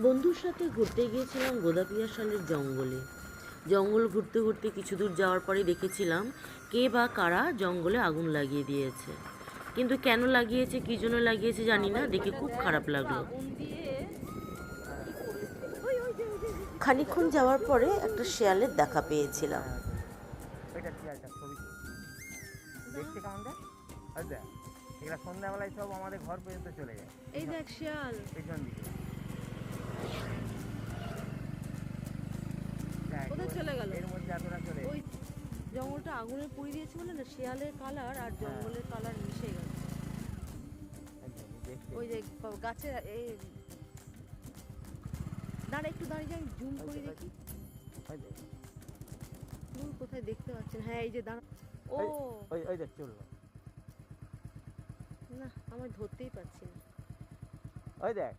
বন্ধুর সাথে ঘুরতে গিয়েছিলাম গোদাপিয়াশালের জঙ্গলে। জঙ্গল ঘুরতে ঘুরতে কিছু দূর যাওয়ার পরে দেখেছিলাম কে বা কারা জঙ্গলে আগুন লাগিয়ে দিয়েছে। কিন্তু কেন লাগিয়েছে, কী জন্য লাগিয়েছে জানি না, দেখে খুব খারাপ লাগলো। খানিকক্ষণ যাওয়ার পরে একটা শেয়ালের দেখা পেয়েছিলাম। ওইটা শিয়ালটা ছবি দেখতে কেমন দেখ? আর দেখ এগুলা সন্ধ্যাবেলায় সব আমাদের ঘর পর্যন্ত চলে যায়। এই দেখ শিয়াল পেছন দিকে কোথায় চলে গেল? এর মধ্যে এতটা চলে ওই জঙ্গলটা আগুনে পুড়িয়ে দিয়েছে বলে না, শিয়ালের কালার আর জঙ্গলের কালার মিশে গেছে। ওই যে গাছের এই দাঁড়া, একটু দাঁড়িয়ে যাই, জুম করে দেখি। দূর কোথায় দেখতে পাচ্ছেন? হ্যাঁ এই যে দাঁড়া। ও ওই ওই দেখ চললো। না, আমার ধরতেই পারছি না। ওই দেখ